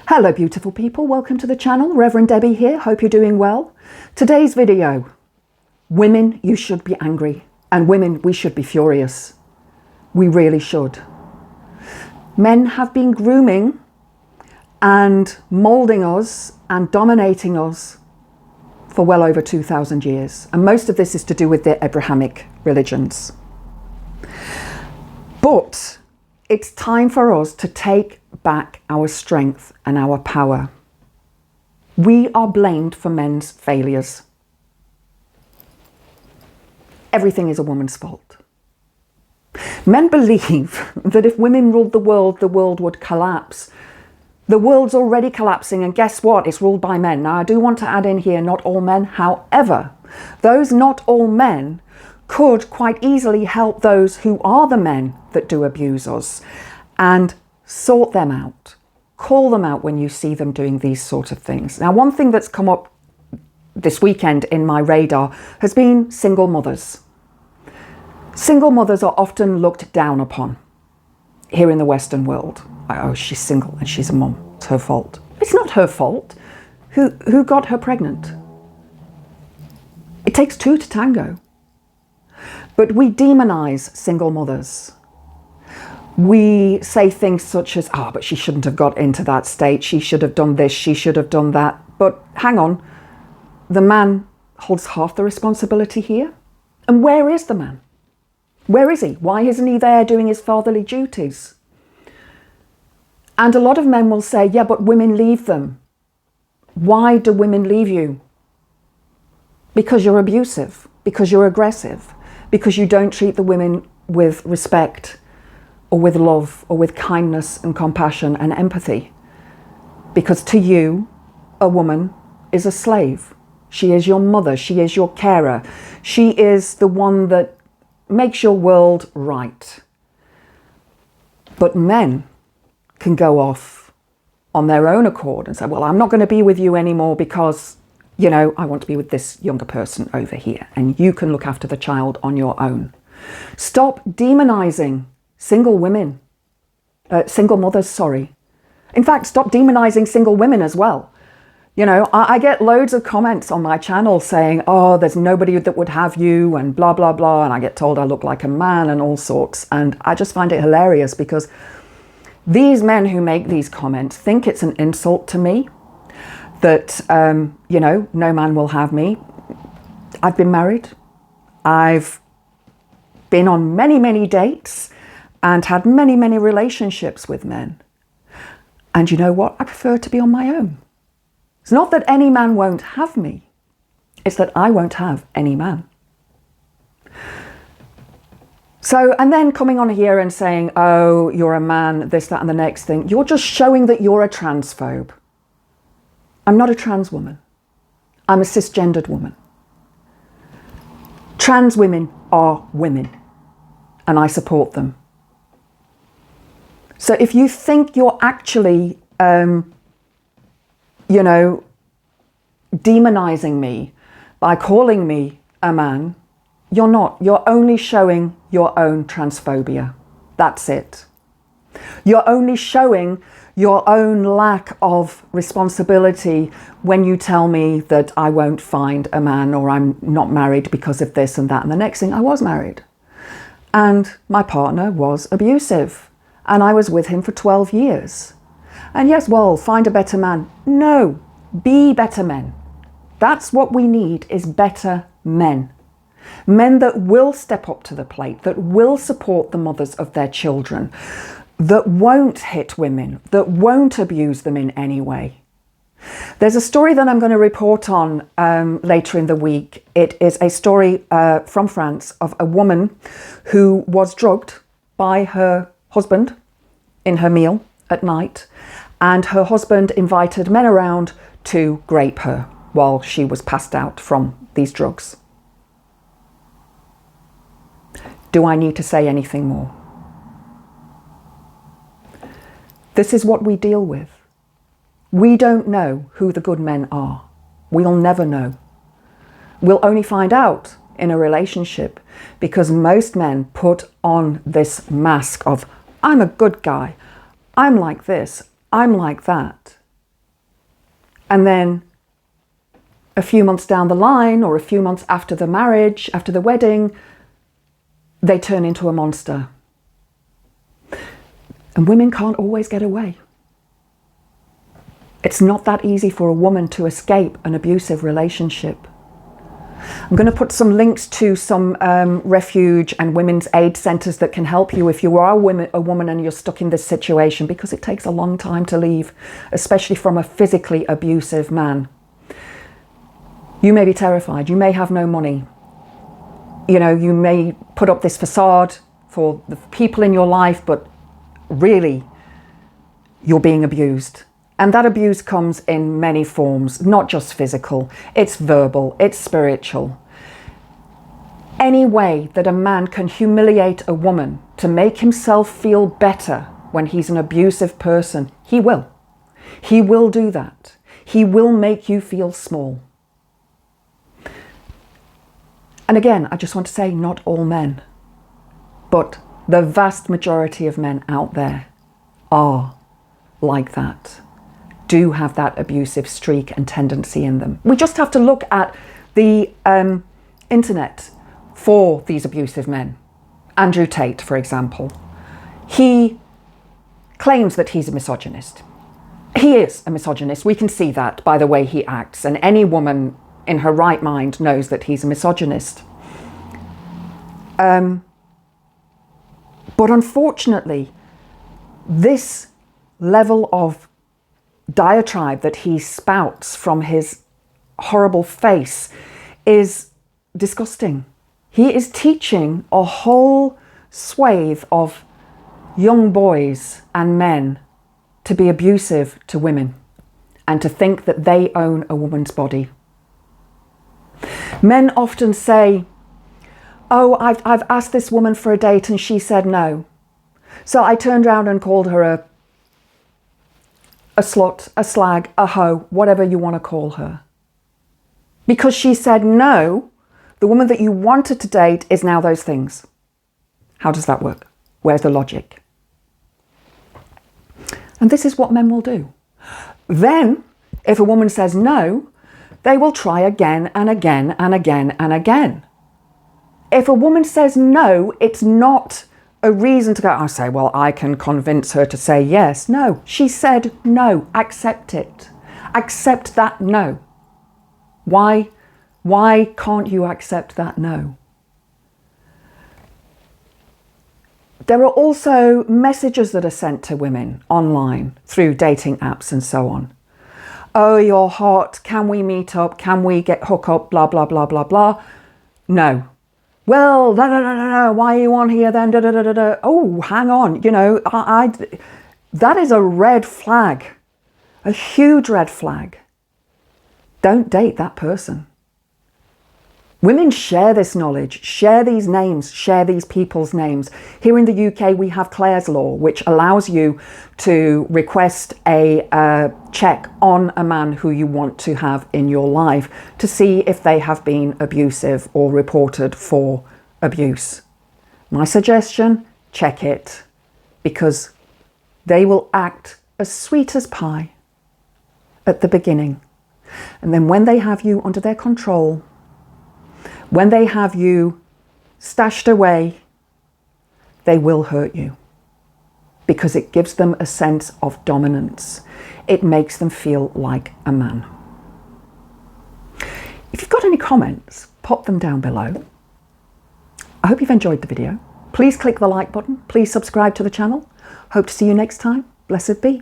Hello beautiful people, welcome to the channel. Reverend Debbie here, hope you're doing well. Today's video, women, you should be angry, and women, we should be furious. We really should. Men have been grooming and moulding us and dominating us for well over 2,000 years. And most of this is to do with the Abrahamic religions. But it's time for us to take back our strength and our power. We are blamed for men's failures. Everything is a woman's fault. Men believe that if women ruled the world would collapse. The world's already collapsing, and guess what? It's ruled by men. Now, I do want to add in here, not all men. However, those not all men could quite easily help those who are the men that do abuse us and sort them out. Call them out when you see them doing these sort of things. Now, one thing that's come up this weekend in my radar has been single mothers. Single mothers are often looked down upon here in the Western world. Oh, she's single and she's a mom. It's her fault. It's not her fault. Who got her pregnant? It takes two to tango. But we demonize single mothers. We say things such as, but she shouldn't have got into that state. She should have done this. She should have done that. But hang on, the man holds half the responsibility here. And where is the man? Where is he? Why isn't he there doing his fatherly duties? And a lot of men will say, yeah, but women leave them. Why do women leave you? Because you're abusive, because you're aggressive, because you don't treat the women with respect or with love or with kindness and compassion and empathy. Because to you, a woman is a slave. She is your mother. She is your carer. She is the one that makes your world right. But men can go off on their own accord and say, well, I'm not going to be with you anymore because, you know, I want to be with this younger person over here, and you can look after the child on your own. Stop demonizing single women, single mothers, sorry. In fact, stop demonizing single women as well. You know, I get loads of comments on my channel saying, oh, there's nobody that would have you and blah, blah, blah. And I get told I look like a man and all sorts. And I just find it hilarious because these men who make these comments think it's an insult to me that, you know, no man will have me. I've been married. I've been on many, many dates and had many, many relationships with men. And you know what? I prefer to be on my own. It's not that any man won't have me. It's that I won't have any man. So, and then coming on here and saying, oh, you're a man, this, that, and the next thing. You're just showing that you're a transphobe. I'm not a trans woman. I'm a cisgendered woman. Trans women are women, and I support them. So if you think you're actually, you know, demonizing me by calling me a man, you're not. You're only showing your own transphobia. That's it. You're only showing your own lack of responsibility when you tell me that I won't find a man or I'm not married because of this and that. And the next thing, I was married. And my partner was abusive. And I was with him for 12 years. And yes, well, find a better man. No, be better men. That's what we need, is better men. Men that will step up to the plate, that will support the mothers of their children, that won't hit women, that won't abuse them in any way. There's a story that I'm going to report on later in the week. It is a story from France of a woman who was drugged by her husband in her meal at night, and her husband invited men around to grape her while she was passed out from these drugs. Do I need to say anything more? This is what we deal with. We don't know who the good men are. We'll never know. We'll only find out in a relationship because most men put on this mask of, I'm a good guy, I'm like this, I'm like that. And then a few months down the line, or a few months after the marriage, after the wedding, they turn into a monster. And women can't always get away. It's not that easy for a woman to escape an abusive relationship. I'm going to put some links to some refuge and women's aid centres that can help you if you are a woman and you're stuck in this situation, because it takes a long time to leave, especially from a physically abusive man. You may be terrified. You may have no money. You know, you may put up this facade for the people in your life, but really, you're being abused. And that abuse comes in many forms, not just physical. It's verbal, it's spiritual. Any way that a man can humiliate a woman to make himself feel better when he's an abusive person, he will. He will do that. He will make you feel small. And again, I just want to say, not all men, but the vast majority of men out there are like that, do have that abusive streak and tendency in them. We just have to look at the internet for these abusive men. Andrew Tate, for example, he claims that he's a misogynist. He is a misogynist. We can see that by the way he acts, and any woman in her right mind knows that he's a misogynist. But unfortunately, this level of diatribe that he spouts from his horrible face is disgusting. He is teaching a whole swathe of young boys and men to be abusive to women and to think that they own a woman's body. Men often say, oh, I've asked this woman for a date and she said no. So I turned around and called her a slut, a slag, a hoe, whatever you want to call her. Because she said no, the woman that you wanted to date is now those things. How does that work? Where's the logic? And this is what men will do. Then, if a woman says no, they will try again and again and again and again. If a woman says no, it's not a reason to go, I say, well, I can convince her to say yes. No, she said no. Accept it. Accept that no. Why can't you accept that no? There are also messages that are sent to women online through dating apps and so on. Oh, you're hot. Can we meet up? Can we hook up? Blah, blah, blah, blah, blah. No. Well, no, why are you on here then? Oh, hang on. You know, that is a red flag, a huge red flag. Don't date that person. Women share this knowledge, share these names, share these people's names. Here in the UK, we have Clare's Law, which allows you to request a check on a man who you want to have in your life to see if they have been abusive or reported for abuse. My suggestion, check it, because they will act as sweet as pie at the beginning. And then when they have you under their control, when they have you stashed away, they will hurt you because it gives them a sense of dominance. It makes them feel like a man. If you've got any comments, pop them down below. I hope you've enjoyed the video. Please click the like button. Please subscribe to the channel. Hope to see you next time. Blessed be.